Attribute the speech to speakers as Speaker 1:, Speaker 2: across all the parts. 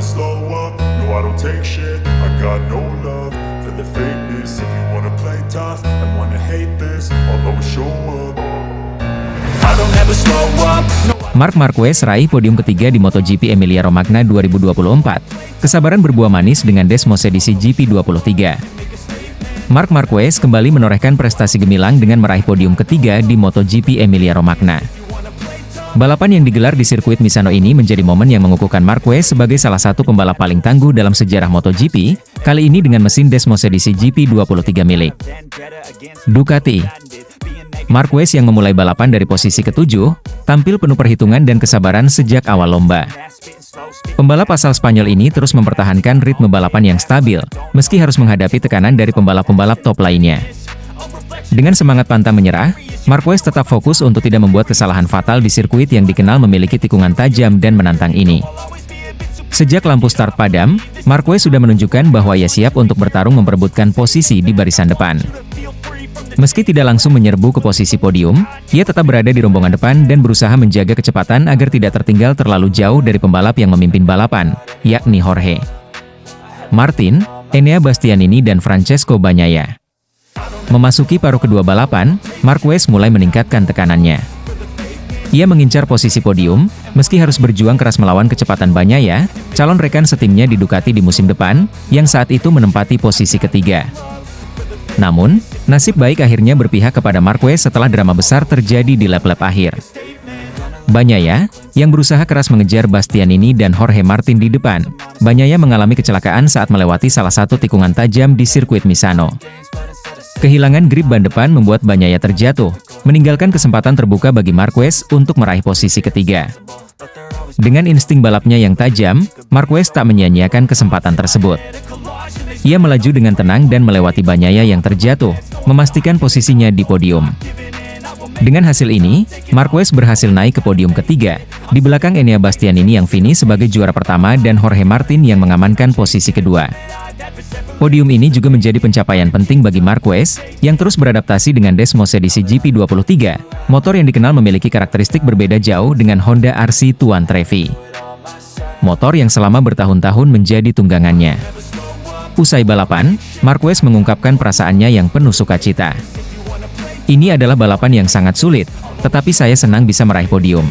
Speaker 1: slow up, no I don't take shit. I got no love for the fakeness. If you wanna play tough and wanna hate this, I'll always show up. I don't ever slow up, no.
Speaker 2: Marc Marquez raih podium ketiga di MotoGP Emilia-Romagna 2024. Kesabaran berbuah manis dengan Desmos edisi GP23. Marc Marquez kembali menorehkan prestasi gemilang dengan meraih podium ketiga di MotoGP Emilia-Romagna. Balapan yang digelar di sirkuit Misano ini menjadi momen yang mengukuhkan Marquez sebagai salah satu pembalap paling tangguh dalam sejarah MotoGP, kali ini dengan mesin Desmos edisi GP23 milik Ducati. Marquez yang memulai balapan dari posisi ketujuh, tampil penuh perhitungan dan kesabaran sejak awal lomba. Pembalap asal Spanyol ini terus mempertahankan ritme balapan yang stabil, meski harus menghadapi tekanan dari pembalap-pembalap top lainnya. Dengan semangat pantang menyerah, Marquez tetap fokus untuk tidak membuat kesalahan fatal di sirkuit yang dikenal memiliki tikungan tajam dan menantang ini. Sejak lampu start padam, Marquez sudah menunjukkan bahwa ia siap untuk bertarung memperebutkan posisi di barisan depan. Meski tidak langsung menyerbu ke posisi podium, ia tetap berada di rombongan depan dan berusaha menjaga kecepatan agar tidak tertinggal terlalu jauh dari pembalap yang memimpin balapan, yakni Jorge Martin, Enea Bastianini dan Francesco Bagnaia. Memasuki paruh kedua balapan, Marquez mulai meningkatkan tekanannya. Ia mengincar posisi podium, meski harus berjuang keras melawan kecepatan Bagnaia, calon rekan setimnya di Ducati di musim depan, yang saat itu menempati posisi ketiga. Namun, nasib baik akhirnya berpihak kepada Marquez setelah drama besar terjadi di lap-lap akhir. Bagnaia, yang berusaha keras mengejar Bastianini dan Jorge Martin di depan, Bagnaia mengalami kecelakaan saat melewati salah satu tikungan tajam di sirkuit Misano. Kehilangan grip ban depan membuat Bagnaia terjatuh, meninggalkan kesempatan terbuka bagi Marquez untuk meraih posisi ketiga. Dengan insting balapnya yang tajam, Marquez tak menyia-nyiakan kesempatan tersebut. Ia melaju dengan tenang dan melewati Bagnaia yang terjatuh, memastikan posisinya di podium. Dengan hasil ini, Marquez berhasil naik ke podium ketiga, di belakang Enea Bastianini yang finish sebagai juara pertama dan Jorge Martin yang mengamankan posisi kedua. Podium ini juga menjadi pencapaian penting bagi Marquez, yang terus beradaptasi dengan Desmos edisi GP23, motor yang dikenal memiliki karakteristik berbeda jauh dengan Honda RC Tuan Trevi. Motor yang selama bertahun-tahun menjadi tunggangannya. Usai balapan, Marquez mengungkapkan perasaannya yang penuh sukacita. Ini adalah balapan yang sangat sulit, tetapi saya senang bisa meraih podium.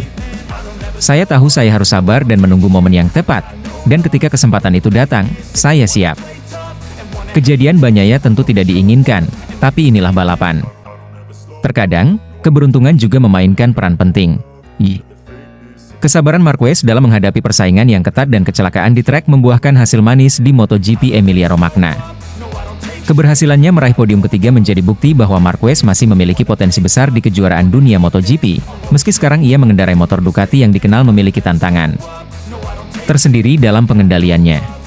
Speaker 2: Saya tahu saya harus sabar dan menunggu momen yang tepat, dan ketika kesempatan itu datang, saya siap. Kejadian Bagnaia tentu tidak diinginkan, tapi inilah balapan. Terkadang, keberuntungan juga memainkan peran penting. Kesabaran Marquez dalam menghadapi persaingan yang ketat dan kecelakaan di trek membuahkan hasil manis di MotoGP Emilia-Romagna. Keberhasilannya meraih podium ketiga menjadi bukti bahwa Marquez masih memiliki potensi besar di kejuaraan dunia MotoGP, meski sekarang ia mengendarai motor Ducati yang dikenal memiliki tantangan tersendiri dalam pengendaliannya.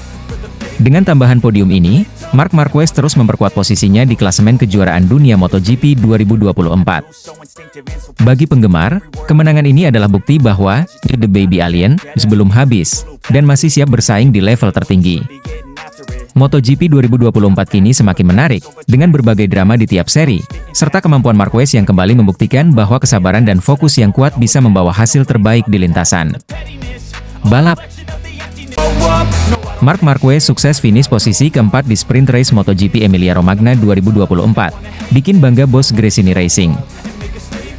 Speaker 2: Dengan tambahan podium ini, Marc Marquez terus memperkuat posisinya di klasemen kejuaraan dunia MotoGP 2024. Bagi penggemar, kemenangan ini adalah bukti bahwa The Baby Alien belum habis, dan masih siap bersaing di level tertinggi. MotoGP 2024 kini semakin menarik, dengan berbagai drama di tiap seri, serta kemampuan Marquez yang kembali membuktikan bahwa kesabaran dan fokus yang kuat bisa membawa hasil terbaik di lintasan balap. Marc Marquez sukses finish posisi keempat di sprint race MotoGP Emilia-Romagna 2024, bikin bangga bos Gresini Racing.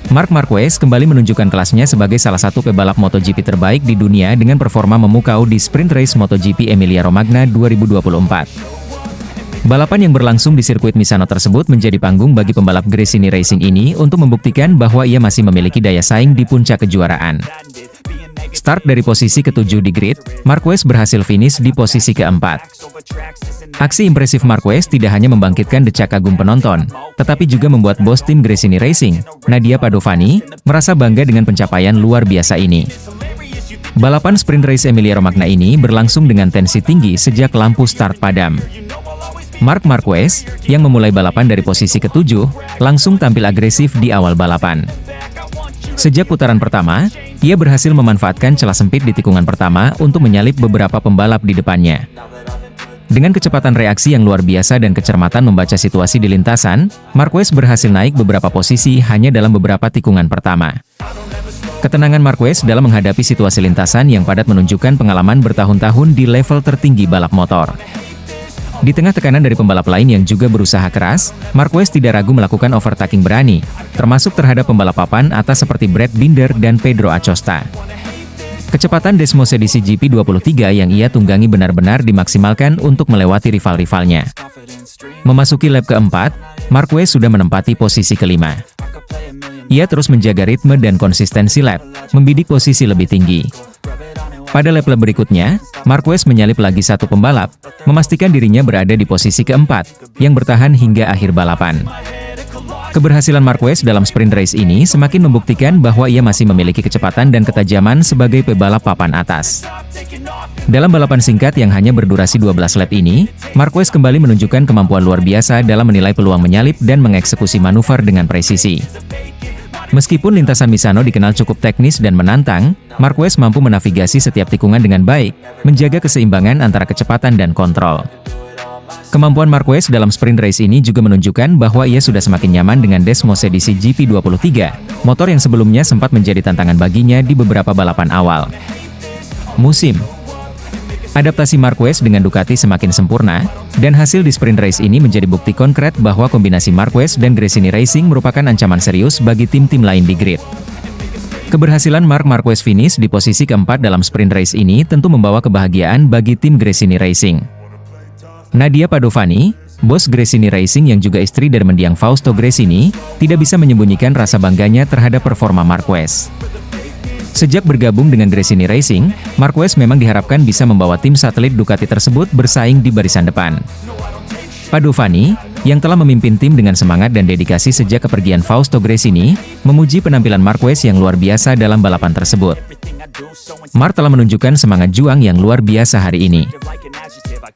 Speaker 2: Marc Marquez kembali menunjukkan kelasnya sebagai salah satu pebalap MotoGP terbaik di dunia dengan performa memukau di sprint race MotoGP Emilia-Romagna 2024. Balapan yang berlangsung di sirkuit Misano tersebut menjadi panggung bagi pembalap Gresini Racing ini untuk membuktikan bahwa ia masih memiliki daya saing di puncak kejuaraan. Start dari posisi ketujuh di grid, Marquez berhasil finish di posisi keempat. Aksi impresif Marquez tidak hanya membangkitkan decak kagum penonton, tetapi juga membuat bos tim Gresini Racing, Nadia Padovani, merasa bangga dengan pencapaian luar biasa ini. Balapan sprint race Emilia-Romagna ini berlangsung dengan tensi tinggi sejak lampu start padam. Marc Marquez, yang memulai balapan dari posisi ketujuh, langsung tampil agresif di awal balapan. Sejak putaran pertama, ia berhasil memanfaatkan celah sempit di tikungan pertama untuk menyalip beberapa pembalap di depannya. Dengan kecepatan reaksi yang luar biasa dan kecermatan membaca situasi di lintasan, Marquez berhasil naik beberapa posisi hanya dalam beberapa tikungan pertama. Ketenangan Marquez dalam menghadapi situasi lintasan yang padat menunjukkan pengalaman bertahun-tahun di level tertinggi balap motor. Di tengah tekanan dari pembalap lain yang juga berusaha keras, Marquez tidak ragu melakukan overtaking berani, termasuk terhadap pembalap papan atas seperti Brad Binder dan Pedro Acosta. Kecepatan Desmose di GP23 yang ia tunggangi benar-benar dimaksimalkan untuk melewati rival-rivalnya. Memasuki lap keempat, Marquez sudah menempati posisi kelima. Ia terus menjaga ritme dan konsistensi lap, membidik posisi lebih tinggi. Pada lap berikutnya, Marquez menyalip lagi satu pembalap, memastikan dirinya berada di posisi keempat, yang bertahan hingga akhir balapan. Keberhasilan Marquez dalam sprint race ini semakin membuktikan bahwa ia masih memiliki kecepatan dan ketajaman sebagai pebalap papan atas. Dalam balapan singkat yang hanya berdurasi 12 lap ini, Marquez kembali menunjukkan kemampuan luar biasa dalam menilai peluang menyalip dan mengeksekusi manuver dengan presisi. Meskipun lintasan Misano dikenal cukup teknis dan menantang, Marquez mampu menavigasi setiap tikungan dengan baik, menjaga keseimbangan antara kecepatan dan kontrol. Kemampuan Marquez dalam sprint race ini juga menunjukkan bahwa ia sudah semakin nyaman dengan Desmose di GP23, motor yang sebelumnya sempat menjadi tantangan baginya di beberapa balapan awal. Musim. Adaptasi Marquez dengan Ducati semakin sempurna, dan hasil di sprint race ini menjadi bukti konkret bahwa kombinasi Marquez dan Gresini Racing merupakan ancaman serius bagi tim-tim lain di grid. Keberhasilan Marc Marquez finish di posisi keempat dalam sprint race ini tentu membawa kebahagiaan bagi tim Gresini Racing. Nadia Padovani, bos Gresini Racing yang juga istri dari mendiang Fausto Gresini, tidak bisa menyembunyikan rasa bangganya terhadap performa Marquez. Sejak bergabung dengan Gresini Racing, Marquez memang diharapkan bisa membawa tim satelit Ducati tersebut bersaing di barisan depan. Padovani, yang telah memimpin tim dengan semangat dan dedikasi sejak kepergian Fausto Gresini, memuji penampilan Marquez yang luar biasa dalam balapan tersebut. Marc telah menunjukkan semangat juang yang luar biasa hari ini.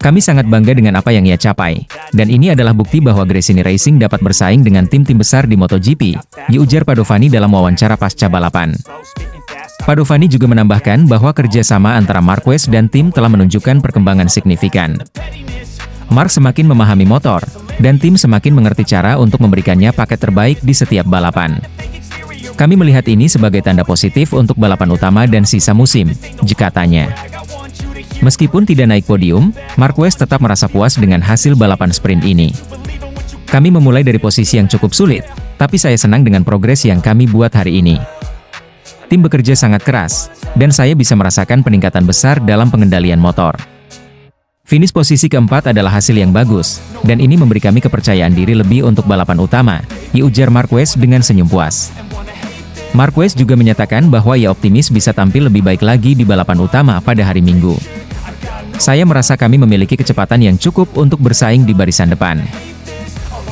Speaker 2: Kami sangat bangga dengan apa yang ia capai, dan ini adalah bukti bahwa Gresini Racing dapat bersaing dengan tim-tim besar di MotoGP, diujar Padovani dalam wawancara pasca balapan. Padovani juga menambahkan bahwa kerjasama antara Marquez dan tim telah menunjukkan perkembangan signifikan. Marc semakin memahami motor, dan tim semakin mengerti cara untuk memberikannya paket terbaik di setiap balapan. Kami melihat ini sebagai tanda positif untuk balapan utama dan sisa musim, katanya. Meskipun tidak naik podium, Marquez tetap merasa puas dengan hasil balapan sprint ini. Kami memulai dari posisi yang cukup sulit, tapi saya senang dengan progres yang kami buat hari ini. Tim bekerja sangat keras, dan saya bisa merasakan peningkatan besar dalam pengendalian motor. Finish posisi keempat adalah hasil yang bagus, dan ini memberi kami kepercayaan diri lebih untuk balapan utama, ujar Marquez dengan senyum puas. Marquez juga menyatakan bahwa ia optimis bisa tampil lebih baik lagi di balapan utama pada hari Minggu. Saya merasa kami memiliki kecepatan yang cukup untuk bersaing di barisan depan.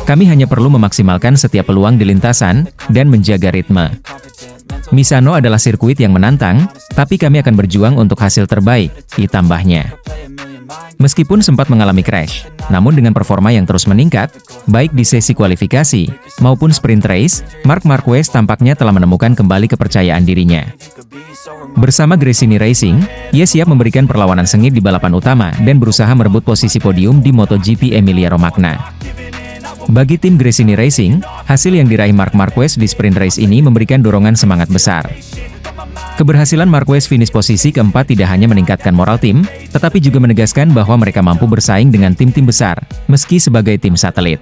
Speaker 2: Kami hanya perlu memaksimalkan setiap peluang di lintasan, dan menjaga ritme. Misano adalah sirkuit yang menantang, tapi kami akan berjuang untuk hasil terbaik, ditambahnya. Meskipun sempat mengalami crash, namun dengan performa yang terus meningkat, baik di sesi kualifikasi, maupun sprint race, Marc Marquez tampaknya telah menemukan kembali kepercayaan dirinya. Bersama Gresini Racing, ia siap memberikan perlawanan sengit di balapan utama dan berusaha merebut posisi podium di MotoGP Emilia-Romagna. Bagi tim Gresini Racing, hasil yang diraih Marc Marquez di sprint race ini memberikan dorongan semangat besar. Keberhasilan Marquez finish posisi keempat tidak hanya meningkatkan moral tim, tetapi juga menegaskan bahwa mereka mampu bersaing dengan tim-tim besar, meski sebagai tim satelit.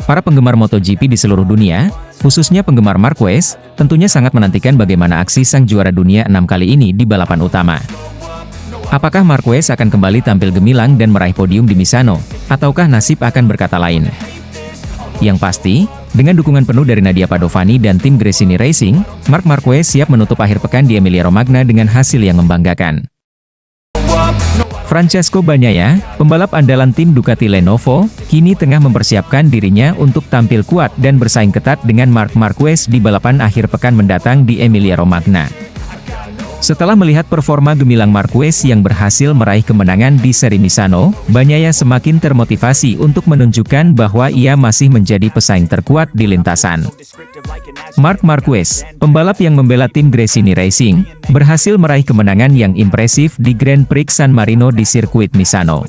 Speaker 2: Para penggemar MotoGP di seluruh dunia, khususnya penggemar Marquez, tentunya sangat menantikan bagaimana aksi sang juara dunia 6 kali ini di balapan utama. Apakah Marquez akan kembali tampil gemilang dan meraih podium di Misano, ataukah nasib akan berkata lain? Yang pasti, dengan dukungan penuh dari Nadia Padovani dan tim Gresini Racing, Marc Marquez siap menutup akhir pekan di Emilia-Romagna dengan hasil yang membanggakan. Francesco Bagnaia, pembalap andalan tim Ducati Lenovo, kini tengah mempersiapkan dirinya untuk tampil kuat dan bersaing ketat dengan Marc Marquez di balapan akhir pekan mendatang di Emilia-Romagna. Setelah melihat performa gemilang Marquez yang berhasil meraih kemenangan di seri Misano, Bagnaia semakin termotivasi untuk menunjukkan bahwa ia masih menjadi pesaing terkuat di lintasan. Marc Marquez, pembalap yang membela tim Gresini Racing, berhasil meraih kemenangan yang impresif di Grand Prix San Marino di sirkuit Misano.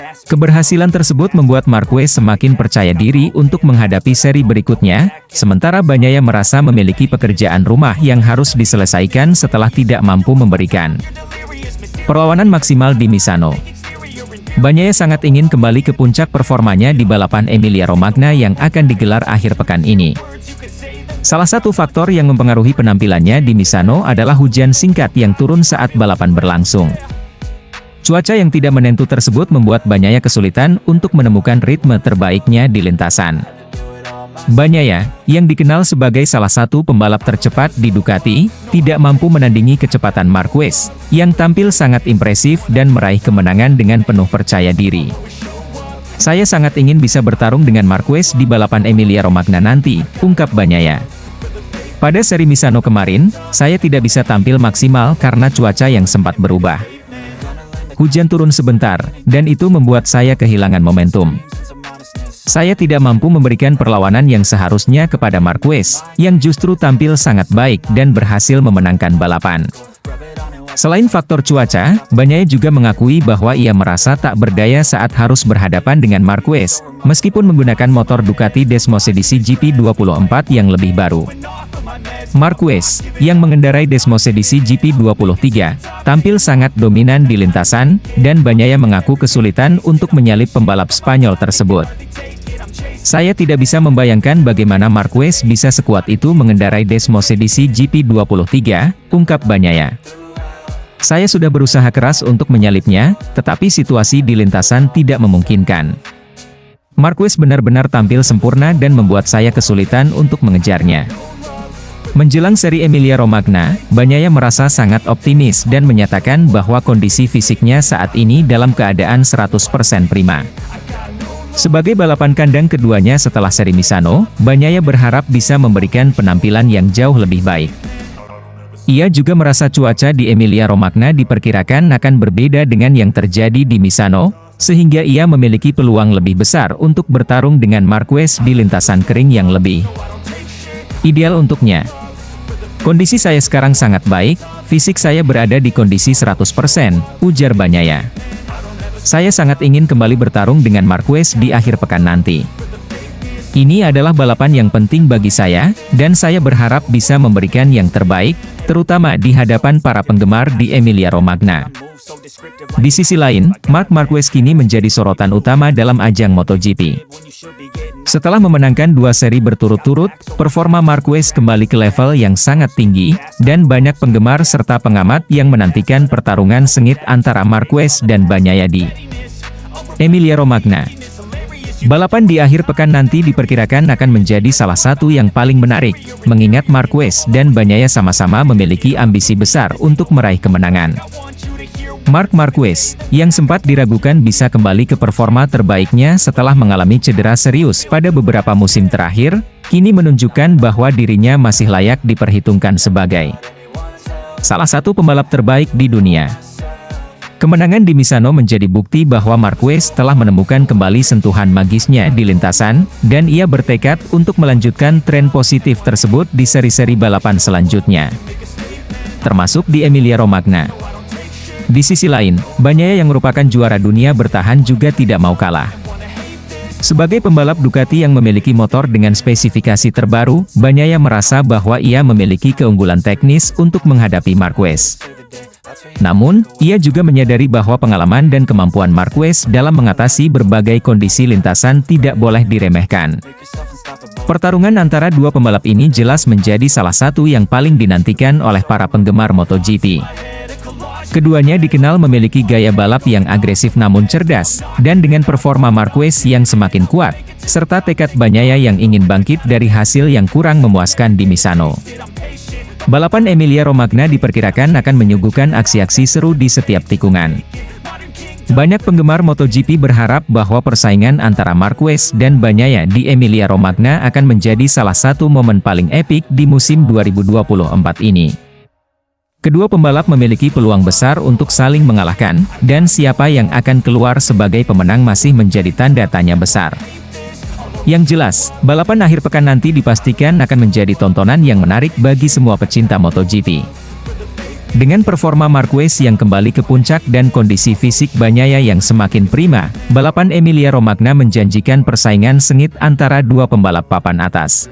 Speaker 2: Keberhasilan tersebut membuat Marquez semakin percaya diri untuk menghadapi seri berikutnya, sementara Bagnaia merasa memiliki pekerjaan rumah yang harus diselesaikan setelah tidak mampu memberikan perlawanan maksimal di Misano. Bagnaia sangat ingin kembali ke puncak performanya di balapan Emilia-Romagna yang akan digelar akhir pekan ini. Salah satu faktor yang mempengaruhi penampilannya di Misano adalah hujan singkat yang turun saat balapan berlangsung. Cuaca yang tidak menentu tersebut membuat Bagnaia kesulitan untuk menemukan ritme terbaiknya di lintasan. Bagnaia, yang dikenal sebagai salah satu pembalap tercepat di Ducati, tidak mampu menandingi kecepatan Marquez, yang tampil sangat impresif dan meraih kemenangan dengan penuh percaya diri. Saya sangat ingin bisa bertarung dengan Marquez di balapan Emilia-Romagna nanti, ungkap Bagnaia. Pada seri Misano kemarin, saya tidak bisa tampil maksimal karena cuaca yang sempat berubah. Hujan turun sebentar, dan itu membuat saya kehilangan momentum. Saya tidak mampu memberikan perlawanan yang seharusnya kepada Marquez, yang justru tampil sangat baik dan berhasil memenangkan balapan. Selain faktor cuaca, Bagnaia juga mengakui bahwa ia merasa tak berdaya saat harus berhadapan dengan Marquez, meskipun menggunakan motor Ducati Desmosedici GP24 yang lebih baru. Marquez, yang mengendarai Desmosedici GP23, tampil sangat dominan di lintasan, dan Bagnaia mengaku kesulitan untuk menyalip pembalap Spanyol tersebut. Saya tidak bisa membayangkan bagaimana Marquez bisa sekuat itu mengendarai Desmosedici GP23, ungkap Bagnaia. Saya sudah berusaha keras untuk menyalipnya, tetapi situasi di lintasan tidak memungkinkan. Marquez benar-benar tampil sempurna dan membuat saya kesulitan untuk mengejarnya. Menjelang seri Emilia-Romagna, Bagnaia merasa sangat optimis dan menyatakan bahwa kondisi fisiknya saat ini dalam keadaan 100% prima. Sebagai balapan kandang keduanya setelah seri Misano, Bagnaia berharap bisa memberikan penampilan yang jauh lebih baik. Ia juga merasa cuaca di Emilia-Romagna diperkirakan akan berbeda dengan yang terjadi di Misano, sehingga ia memiliki peluang lebih besar untuk bertarung dengan Marquez di lintasan kering yang lebih ideal untuknya. Kondisi saya sekarang sangat baik, fisik saya berada di kondisi 100%, ujar Bagnaia. Saya sangat ingin kembali bertarung dengan Marquez di akhir pekan nanti. Ini adalah balapan yang penting bagi saya, dan saya berharap bisa memberikan yang terbaik, terutama di hadapan para penggemar di Emilia-Romagna. Di sisi lain, Marc Marquez kini menjadi sorotan utama dalam ajang MotoGP. Setelah memenangkan 2 seri berturut-turut, performa Marquez kembali ke level yang sangat tinggi, dan banyak penggemar serta pengamat yang menantikan pertarungan sengit antara Marquez dan Bagnaia di Emilia-Romagna. Balapan di akhir pekan nanti diperkirakan akan menjadi salah satu yang paling menarik, mengingat Marquez dan Bagnaia sama-sama memiliki ambisi besar untuk meraih kemenangan. Marc Marquez, yang sempat diragukan bisa kembali ke performa terbaiknya setelah mengalami cedera serius pada beberapa musim terakhir, kini menunjukkan bahwa dirinya masih layak diperhitungkan sebagai salah satu pembalap terbaik di dunia. Kemenangan di Misano menjadi bukti bahwa Marquez telah menemukan kembali sentuhan magisnya di lintasan, dan ia bertekad untuk melanjutkan tren positif tersebut di seri-seri balapan selanjutnya, termasuk di Emilia-Romagna. Di sisi lain, Bagnaia yang merupakan juara dunia bertahan juga tidak mau kalah. Sebagai pembalap Ducati yang memiliki motor dengan spesifikasi terbaru, Bagnaia merasa bahwa ia memiliki keunggulan teknis untuk menghadapi Marquez. Namun, ia juga menyadari bahwa pengalaman dan kemampuan Marquez dalam mengatasi berbagai kondisi lintasan tidak boleh diremehkan. Pertarungan antara dua pembalap ini jelas menjadi salah satu yang paling dinantikan oleh para penggemar MotoGP. Keduanya dikenal memiliki gaya balap yang agresif namun cerdas, dan dengan performa Marquez yang semakin kuat, serta tekad Bagnaia yang ingin bangkit dari hasil yang kurang memuaskan di Misano. Balapan Emilia-Romagna diperkirakan akan menyuguhkan aksi-aksi seru di setiap tikungan. Banyak penggemar MotoGP berharap bahwa persaingan antara Marquez dan Bagnaia di Emilia-Romagna akan menjadi salah satu momen paling epik di musim 2024 ini. Kedua pembalap memiliki peluang besar untuk saling mengalahkan, dan siapa yang akan keluar sebagai pemenang masih menjadi tanda tanya besar. Yang jelas, balapan akhir pekan nanti dipastikan akan menjadi tontonan yang menarik bagi semua pecinta MotoGP. Dengan performa Marquez yang kembali ke puncak dan kondisi fisik Bagnaia yang semakin prima, balapan Emilia-Romagna menjanjikan persaingan sengit antara dua pembalap papan atas.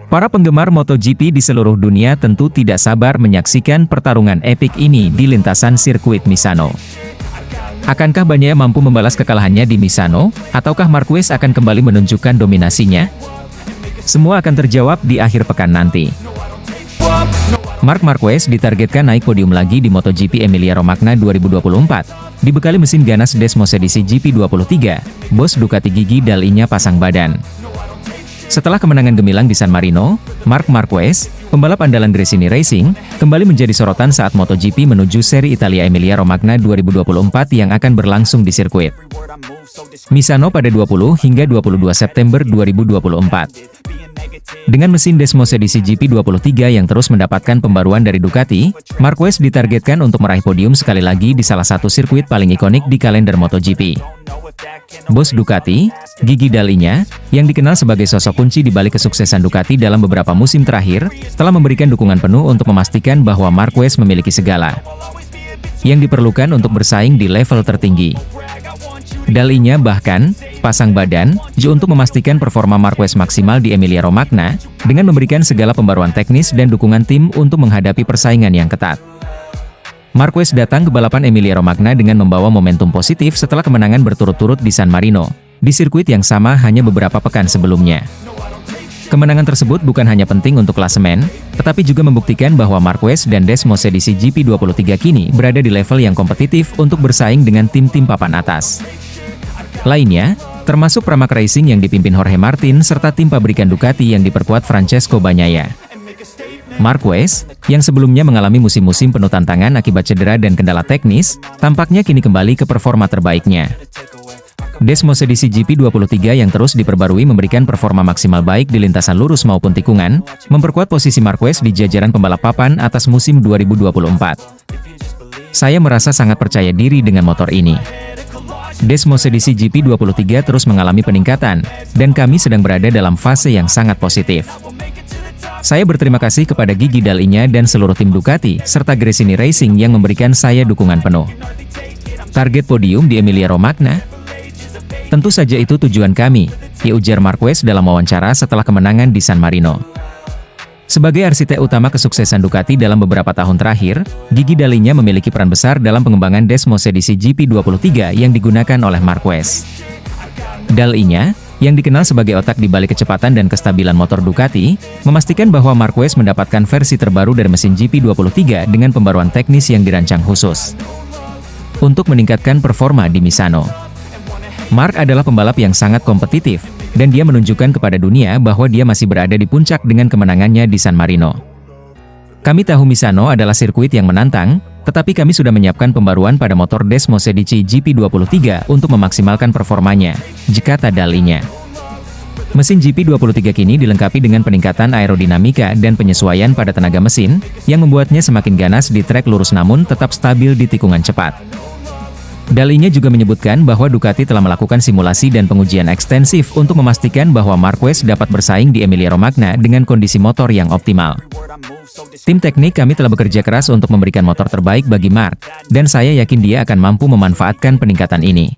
Speaker 2: Para penggemar MotoGP di seluruh dunia tentu tidak sabar menyaksikan pertarungan epik ini di lintasan sirkuit Misano. Akankah Bagnaia mampu membalas kekalahannya di Misano, ataukah Marquez akan kembali menunjukkan dominasinya? Semua akan terjawab di akhir pekan nanti. Marc Marquez ditargetkan naik podium lagi di MotoGP Emilia-Romagna 2024, dibekali mesin ganas Desmos edisi GP23, bos Ducati Gigi Dall'Igna pasang badan. Setelah kemenangan gemilang di San Marino, Marc Marquez, pembalap andalan Gresini Racing, kembali menjadi sorotan saat MotoGP menuju seri Italia Emilia-Romagna 2024 yang akan berlangsung di sirkuit Misano pada 20 hingga 22 September 2024. Dengan mesin Desmos edisi GP23 yang terus mendapatkan pembaruan dari Ducati, Marquez ditargetkan untuk meraih podium sekali lagi di salah satu sirkuit paling ikonik di kalender MotoGP. Bos Ducati, Gigi Dall'Igna, yang dikenal sebagai sosok kunci di balik kesuksesan Ducati dalam beberapa musim terakhir, telah memberikan dukungan penuh untuk memastikan bahwa Marquez memiliki segala yang diperlukan untuk bersaing di level tertinggi. Dall'Igna bahkan pasang badan untuk memastikan performa Marquez maksimal di Emilia-Romagna, dengan memberikan segala pembaruan teknis dan dukungan tim untuk menghadapi persaingan yang ketat. Marquez datang ke balapan Emilia-Romagna dengan membawa momentum positif setelah kemenangan berturut-turut di San Marino, di sirkuit yang sama hanya beberapa pekan sebelumnya. Kemenangan tersebut bukan hanya penting untuk klasemen, tetapi juga membuktikan bahwa Marquez dan Desmos edisi GP23 kini berada di level yang kompetitif untuk bersaing dengan tim-tim papan atas lainnya, termasuk Pramac Racing yang dipimpin Jorge Martin serta tim pabrikan Ducati yang diperkuat Francesco Bagnaia. Marquez, yang sebelumnya mengalami musim-musim penuh tantangan akibat cedera dan kendala teknis, tampaknya kini kembali ke performa terbaiknya. Desmos edisi GP23 yang terus diperbarui memberikan performa maksimal baik di lintasan lurus maupun tikungan, memperkuat posisi Marquez di jajaran pembalap papan atas musim 2024. Saya merasa sangat percaya diri dengan motor ini. Desmos edisi GP23 terus mengalami peningkatan, dan kami sedang berada dalam fase yang sangat positif. Saya berterima kasih kepada Gigi Dall'Igna dan seluruh tim Ducati, serta Gresini Racing yang memberikan saya dukungan penuh. Target podium di Emilia-Romagna? Tentu saja itu tujuan kami, ujar Marquez dalam wawancara setelah kemenangan di San Marino. Sebagai arsitek utama kesuksesan Ducati dalam beberapa tahun terakhir, Gigi Dall'Igna memiliki peran besar dalam pengembangan Desmos edisi GP23 yang digunakan oleh Marquez. Dall'Igna, yang dikenal sebagai otak di balik kecepatan dan kestabilan motor Ducati, memastikan bahwa Marquez mendapatkan versi terbaru dari mesin GP23 dengan pembaruan teknis yang dirancang khusus untuk meningkatkan performa di Misano. Marc adalah pembalap yang sangat kompetitif, dan dia menunjukkan kepada dunia bahwa dia masih berada di puncak dengan kemenangannya di San Marino. Kami tahu Misano adalah sirkuit yang menantang, tetapi kami sudah menyiapkan pembaruan pada motor Desmos edisi GP23 untuk memaksimalkan performanya, kata Dall'Igna. Mesin GP23 kini dilengkapi dengan peningkatan aerodinamika dan penyesuaian pada tenaga mesin, yang membuatnya semakin ganas di trek lurus namun tetap stabil di tikungan cepat. Dall'Igna juga menyebutkan bahwa Ducati telah melakukan simulasi dan pengujian ekstensif untuk memastikan bahwa Marquez dapat bersaing di Emilia-Romagna dengan kondisi motor yang optimal. Tim teknik kami telah bekerja keras untuk memberikan motor terbaik bagi Marc, dan saya yakin dia akan mampu memanfaatkan peningkatan ini.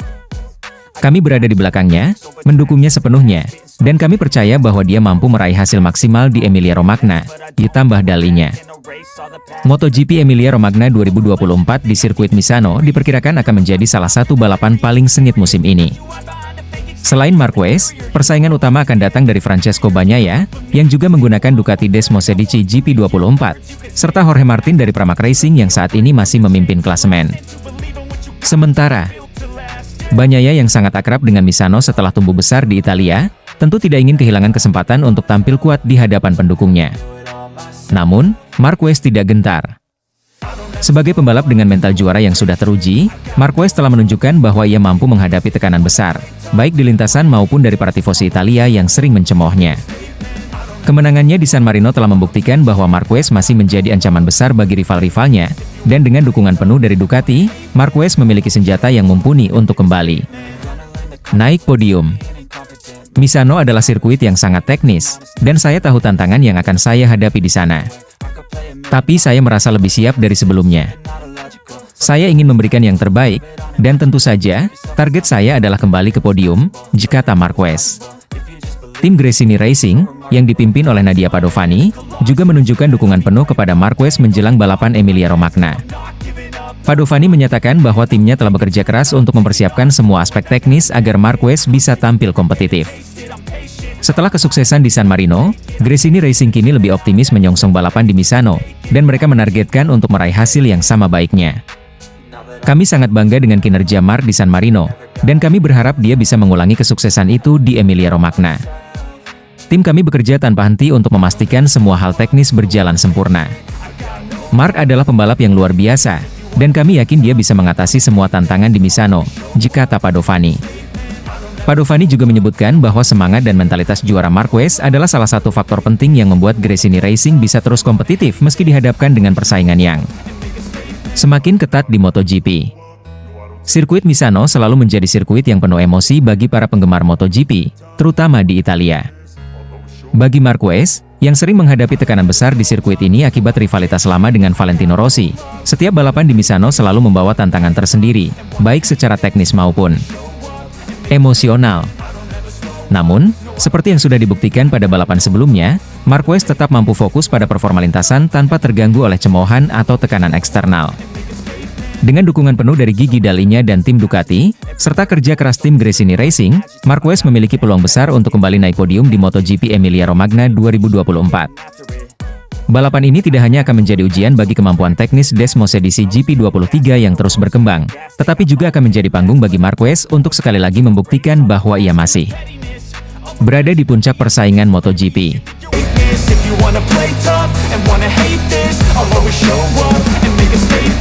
Speaker 2: Kami berada di belakangnya, mendukungnya sepenuhnya, dan kami percaya bahwa dia mampu meraih hasil maksimal di Emilia-Romagna, ditambah Dall'Igna. MotoGP Emilia-Romagna 2024 di sirkuit Misano diperkirakan akan menjadi salah satu balapan paling sengit musim ini. Selain Marquez, persaingan utama akan datang dari Francesco Bagnaia, yang juga menggunakan Ducati Desmos edisi GP24, serta Jorge Martin dari Pramac Racing yang saat ini masih memimpin klasemen. Sementara, Bagnaia yang sangat akrab dengan Misano setelah tumbuh besar di Italia, tentu tidak ingin kehilangan kesempatan untuk tampil kuat di hadapan pendukungnya. Namun, Marquez tidak gentar. Sebagai pembalap dengan mental juara yang sudah teruji, Marquez telah menunjukkan bahwa ia mampu menghadapi tekanan besar, baik di lintasan maupun dari para tifosi Italia yang sering mencemoohnya. Kemenangannya di San Marino telah membuktikan bahwa Marquez masih menjadi ancaman besar bagi rival-rivalnya, dan dengan dukungan penuh dari Ducati, Marquez memiliki senjata yang mumpuni untuk kembali naik podium. Misano adalah sirkuit yang sangat teknis, dan saya tahu tantangan yang akan saya hadapi di sana. Tapi saya merasa lebih siap dari sebelumnya. Saya ingin memberikan yang terbaik, dan tentu saja, target saya adalah kembali ke podium, kata Marquez. Tim Gresini Racing, yang dipimpin oleh Nadia Padovani, juga menunjukkan dukungan penuh kepada Marquez menjelang balapan Emilia-Romagna. Padovani menyatakan bahwa timnya telah bekerja keras untuk mempersiapkan semua aspek teknis agar Marquez bisa tampil kompetitif. Setelah kesuksesan di San Marino, Gresini Racing kini lebih optimis menyongsong balapan di Misano, dan mereka menargetkan untuk meraih hasil yang sama baiknya. Kami sangat bangga dengan kinerja Mark di San Marino, dan kami berharap dia bisa mengulangi kesuksesan itu di Emilia-Romagna. Tim kami bekerja tanpa henti untuk memastikan semua hal teknis berjalan sempurna. Mark adalah pembalap yang luar biasa, dan kami yakin dia bisa mengatasi semua tantangan di Misano, kata Padovani. Padovani juga menyebutkan bahwa semangat dan mentalitas juara Marquez adalah salah satu faktor penting yang membuat Gresini Racing bisa terus kompetitif meski dihadapkan dengan persaingan yang semakin ketat di MotoGP. Sirkuit Misano selalu menjadi sirkuit yang penuh emosi bagi para penggemar MotoGP, terutama di Italia. Bagi Marquez, yang sering menghadapi tekanan besar di sirkuit ini akibat rivalitas lama dengan Valentino Rossi, setiap balapan di Misano selalu membawa tantangan tersendiri, baik secara teknis maupun emosional. Namun, seperti yang sudah dibuktikan pada balapan sebelumnya, Marquez tetap mampu fokus pada performa lintasan tanpa terganggu oleh cemoohan atau tekanan eksternal. Dengan dukungan penuh dari Gigi Dall'Igna dan tim Ducati, serta kerja keras tim Gresini Racing, Marquez memiliki peluang besar untuk kembali naik podium di MotoGP Emilia-Romagna 2024. Balapan ini tidak hanya akan menjadi ujian bagi kemampuan teknis Desmosedici GP23 yang terus berkembang, tetapi juga akan menjadi panggung bagi Marquez untuk sekali lagi membuktikan bahwa ia masih berada di puncak persaingan MotoGP.
Speaker 1: If you wanna play tough and wanna hate this, I'll always show up and make a statement.